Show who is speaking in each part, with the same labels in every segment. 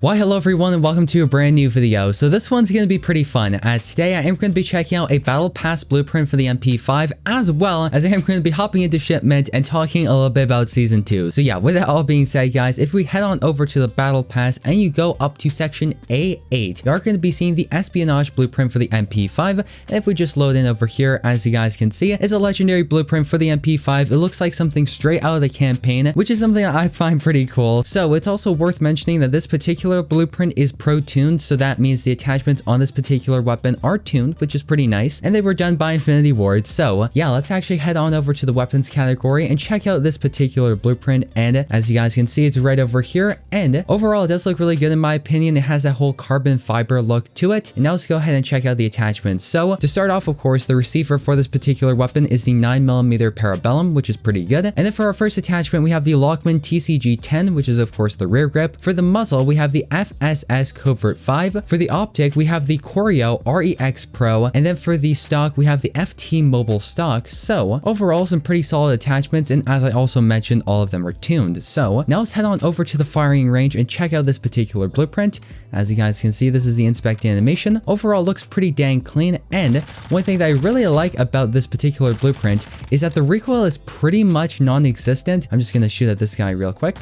Speaker 1: Why hello everyone and welcome to a brand new video. So this one's going to be pretty fun as today I am going to be checking out a battle pass blueprint for the MP5 as well as I am going to be hopping into shipment and talking a little bit about season 2. So yeah, with that all being said guys, if we head on over to the battle pass and you go up to section A8, you are going to be seeing the espionage blueprint for the MP5. And if we just load in over here, as you guys can see, it's a legendary blueprint for the MP5. It looks like something straight out of the campaign, which is something that I find pretty cool. So it's also worth mentioning that this particular blueprint is pro-tuned, so that means the attachments on this particular weapon are tuned, which is pretty nice, and they were done by Infinity Ward. So yeah, let's actually head on over to the weapons category and check out this particular blueprint. And as you guys can see, it's right over here, and overall it does look really good in my opinion. It has that whole carbon fiber look to it. And now let's go ahead and check out the attachments. So to start off, of course, the receiver for this particular weapon is the 9mm parabellum, which is pretty good. And then for our first attachment, we have the Lockman TCG-10, which is of course the rear grip. For the muzzle, we have the FSS Covert 5. For the optic, we have the Choreo REX Pro, and then for the stock, we have the FT Mobile stock. So overall, some pretty solid attachments, and as I also mentioned, all of them are tuned. So now let's head on over to the firing range and check out this particular blueprint. As you guys can see, this is the inspect animation. Overall, looks pretty dang clean, and one thing that I really like about this particular blueprint is that the recoil is pretty much non-existent. I'm just gonna shoot at this guy real quick.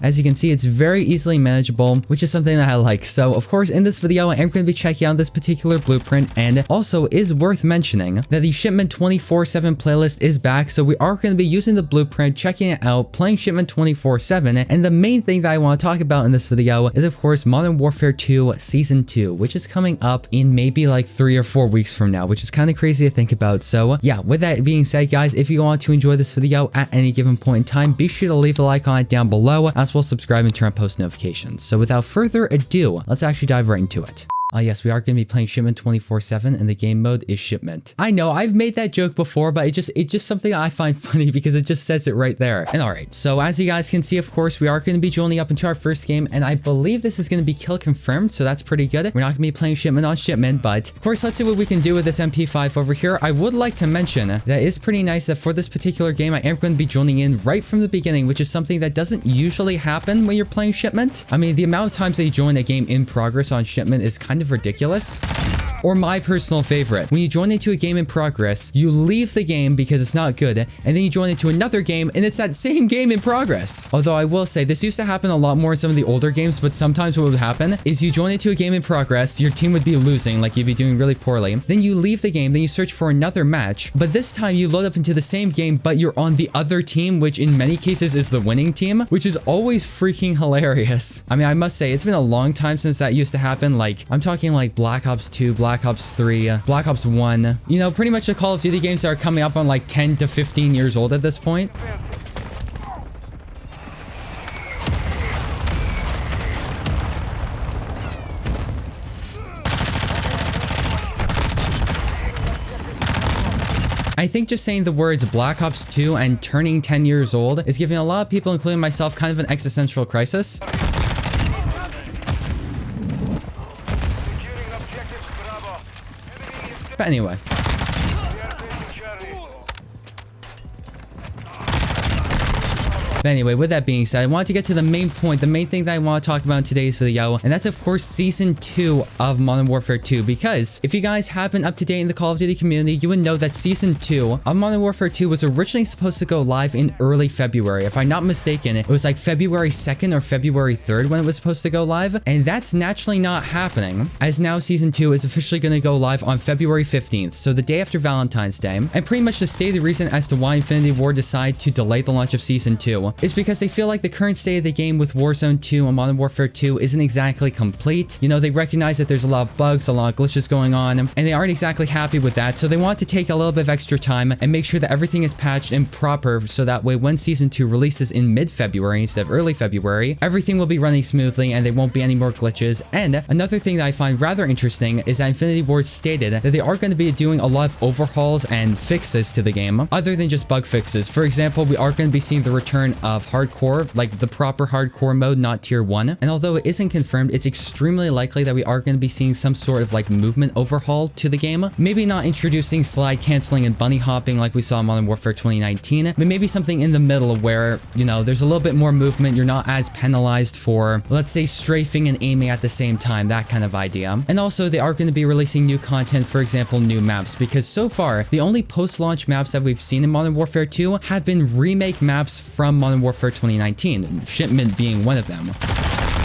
Speaker 1: As you can see, it's very easily manageable, which is something that I like. So of course, in this video, I am going to be checking out this particular blueprint, and also is worth mentioning that the Shipment 24/7 playlist is back. So we are going to be using the blueprint, checking it out, playing Shipment 24/7. And the main thing that I want to talk about in this video is of course Modern Warfare 2 Season 2, which is coming up in maybe like 3 or 4 weeks from now, which is kind of crazy to think about. So yeah, with that being said guys, if you want to enjoy this video at any given point in time, be sure to leave a like on it down below, as well subscribe and turn on post notifications. So without further ado, let's actually dive right into it. Yes, we are going to be playing Shipment 24/7, and the game mode is Shipment. I know, I've made that joke before, but it's just something I find funny because it just says it right there. And alright, so as you guys can see, of course, we are going to be joining up into our first game, and I believe this is going to be kill confirmed, so that's pretty good. We're not going to be playing Shipment on Shipment, but of course, let's see what we can do with this MP5 over here. I would like to mention that it's pretty nice that for this particular game, I am going to be joining in right from the beginning, which is something that doesn't usually happen when you're playing Shipment. I mean, the amount of times that you join a game in progress on Shipment is kind of ridiculous. Or my personal favorite, when you join into a game in progress, you leave the game because it's not good, and then you join into another game and it's that same game in progress. Although I will say this used to happen a lot more in some of the older games, but sometimes what would happen is you join into a game in progress, your team would be losing, like you'd be doing really poorly, then you leave the game, then you search for another match, but this time you load up into the same game, but you're on the other team, which in many cases is the winning team, which is always freaking hilarious. I mean, I must say, it's been a long time since that used to happen. Like, I'm talking like Black Ops 2, Black Ops 3, Black Ops 1, you know, pretty much the Call of Duty games that are coming up on like 10 to 15 years old at this point. I think just saying the words Black Ops 2 and turning 10 years old is giving a lot of people, including myself, kind of an existential crisis. But anyway. But anyway, with that being said, I wanted to get to the main point, the main thing that I want to talk about in today's video, and that's of course Season 2 of Modern Warfare 2, because if you guys have been up to date in the Call of Duty community, you would know that Season 2 of Modern Warfare 2 was originally supposed to go live in early February. If I'm not mistaken, it was like February 2nd or February 3rd when it was supposed to go live, and that's naturally not happening, as now Season 2 is officially going to go live on February 15th, so the day after Valentine's Day. And pretty much the stated reason as to why Infinity Ward decided to delay the launch of Season 2 is because they feel like the current state of the game with Warzone 2 and Modern Warfare 2 isn't exactly complete. You know, they recognize that there's a lot of bugs, a lot of glitches going on, and they aren't exactly happy with that, so they want to take a little bit of extra time and make sure that everything is patched and proper, so that way when Season 2 releases in mid-February instead of early February, everything will be running smoothly and there won't be any more glitches. And another thing that I find rather interesting is that Infinity Ward stated that they are going to be doing a lot of overhauls and fixes to the game, other than just bug fixes. For example, we are going to be seeing the return of hardcore, like the proper hardcore mode, not tier 1. And although it isn't confirmed, it's extremely likely that we are going to be seeing some sort of like movement overhaul to the game. Maybe not introducing slide canceling and bunny hopping like we saw in Modern Warfare 2019, but maybe something in the middle where, you know, there's a little bit more movement. You're not as penalized for, let's say, strafing and aiming at the same time, that kind of idea. And also they are going to be releasing new content, for example, new maps, because so far the only post-launch maps that we've seen in Modern Warfare 2 have been remake maps from Modern Warfare 2019, Shipment being one of them.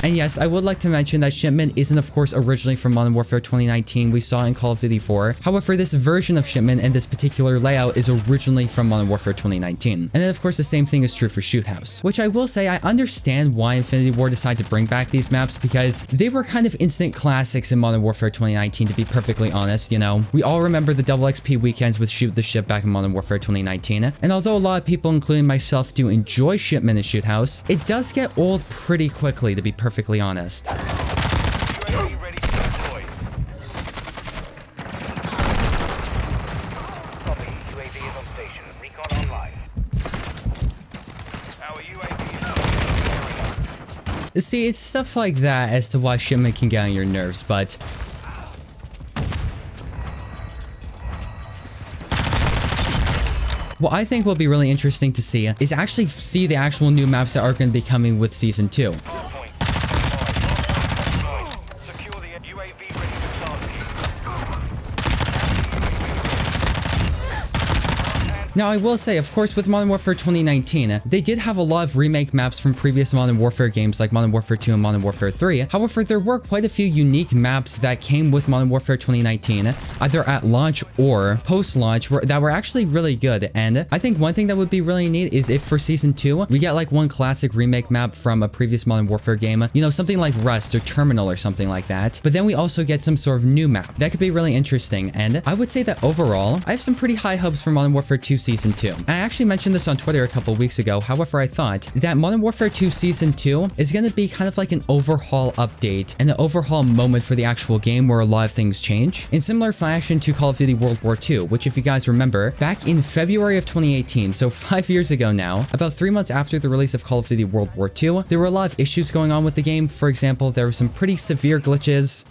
Speaker 1: And yes, I would like to mention that Shipment isn't of course originally from Modern Warfare 2019, we saw in Call of Duty 4. However, this version of Shipment and this particular layout is originally from Modern Warfare 2019. And then of course the same thing is true for Shoot House, which I will say I understand why Infinity Ward decided to bring back these maps, because they were kind of instant classics in Modern Warfare 2019, to be perfectly honest. You know, we all remember the double XP weekends with Shoot the Ship back in Modern Warfare 2019. And although a lot of people, including myself, do enjoy Shipment and Shoot House, it does get old pretty quickly, to be perfectly honest.
Speaker 2: UAV ready to deploy. Copy. UAV is on station. Recon online. Our UAV is on.
Speaker 1: See, it's stuff like that as to why Shipment can get on your nerves, but what I think will be really interesting to see is actually see the actual new maps that are going to be coming with Season 2. Now, I will say, of course, with Modern Warfare 2019, they did have a lot of remake maps from previous Modern Warfare games like Modern Warfare 2 and Modern Warfare 3. However, there were quite a few unique maps that came with Modern Warfare 2019, either at launch or post-launch, that were actually really good. And I think one thing that would be really neat is if for Season 2, we get like one classic remake map from a previous Modern Warfare game, you know, something like Rust or Terminal or something like that. But then we also get some sort of new map. That could be really interesting. And I would say that overall, I have some pretty high hopes for Modern Warfare 2 Season 2. I actually mentioned this on Twitter a couple weeks ago. However, I thought that Modern Warfare 2 Season 2 is going to be kind of like an overhaul update and an overhaul moment for the actual game where a lot of things change. In similar fashion to Call of Duty World War II, which if you guys remember, back in February of 2018, so 5 years ago now, about 3 months after the release of Call of Duty World War II, there were a lot of issues going on with the game. For example, there were some pretty severe glitches.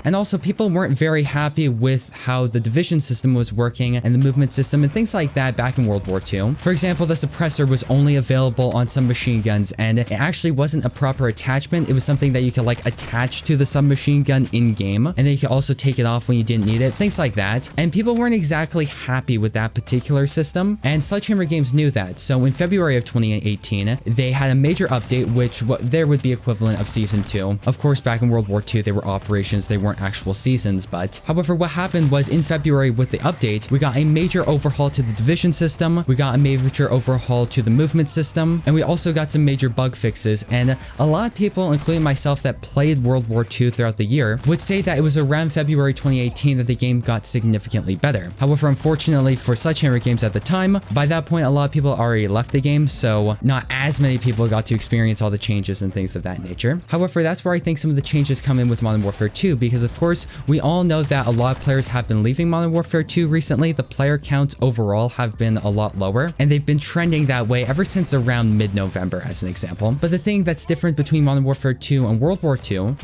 Speaker 1: And also, people weren't very happy with how the division system was working and the movement system and things like that back in World War II. For example, the suppressor was only available on submachine guns, and it actually wasn't a proper attachment. It was something that you could like attach to the submachine gun in-game, and then you could also take it off when you didn't need it, things like that. And people weren't exactly happy with that particular system, and Sledgehammer Games knew that. So in February of 2018, they had a major update, which there would be equivalent of Season 2. Of course, back in World War II, they were operations, they weren't actual seasons, but however, what happened was in February with the update, we got a major overhaul to the division system, we got a major overhaul to the movement system, and we also got some major bug fixes. And a lot of people, including myself that played World War II throughout the year, would say that it was around February 2018 that the game got significantly better. However, unfortunately for Sledgehammer Games at the time, by that point a lot of people already left the game, so not as many people got to experience all the changes and things of that nature. However, that's where I think some of the changes come in with Modern Warfare 2, because of course, we all know that a lot of players have been leaving Modern Warfare 2 recently. The player counts overall have been a lot lower, and they've been trending that way ever since around mid-November, as an example. But the thing that's different between Modern Warfare 2 and World War II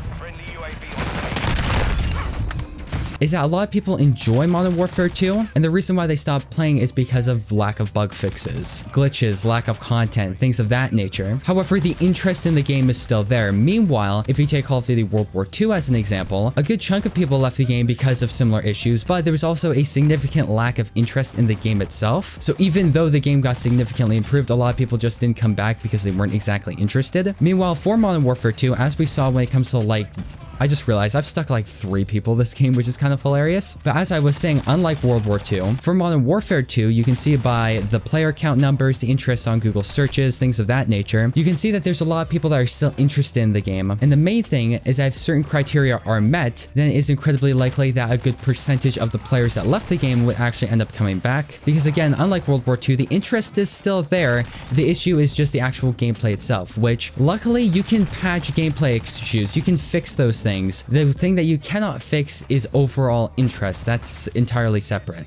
Speaker 1: is that a lot of people enjoy Modern Warfare 2, and the reason why they stopped playing is because of lack of bug fixes, glitches, lack of content, things of that nature. However, the interest in the game is still there. Meanwhile, if you take Call of Duty World War II as an example, a good chunk of people left the game because of similar issues, but there was also a significant lack of interest in the game itself. So even though the game got significantly improved, a lot of people just didn't come back because they weren't exactly interested. Meanwhile, for Modern Warfare 2, as we saw when it comes to like I just realized I've stuck like 3 people this game, which is kind of hilarious. But as I was saying, unlike World War II, for Modern Warfare 2, you can see by the player count numbers, the interest on Google searches, things of that nature, you can see that there's a lot of people that are still interested in the game. And the main thing is that if certain criteria are met, then it is incredibly likely that a good percentage of the players that left the game would actually end up coming back. Because again, unlike World War II, the interest is still there. The issue is just the actual gameplay itself, which luckily you can patch gameplay issues. You can fix those things. The thing that you cannot fix is overall interest. That's entirely separate.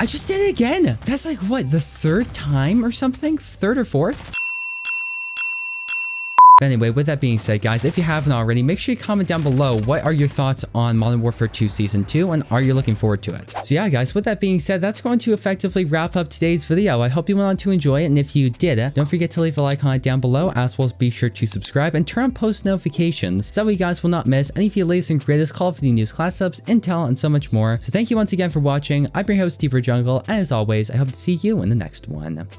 Speaker 1: I just did it again. That's like, what, the third time or something? Third or fourth? But anyway, with that being said, guys, if you haven't already, make sure you comment down below what are your thoughts on Modern Warfare 2 Season 2 and are you looking forward to it? So yeah, guys, with that being said, that's going to effectively wrap up today's video. I hope you went on to enjoy it, and if you did, don't forget to leave a like on it down below, as well as be sure to subscribe and turn on post notifications so that way you guys will not miss any of the latest and greatest Call of Duty news, class ups, intel, and so much more. So thank you once again for watching. I'm your host, Deeper Jungle, and as always, I hope to see you in the next one.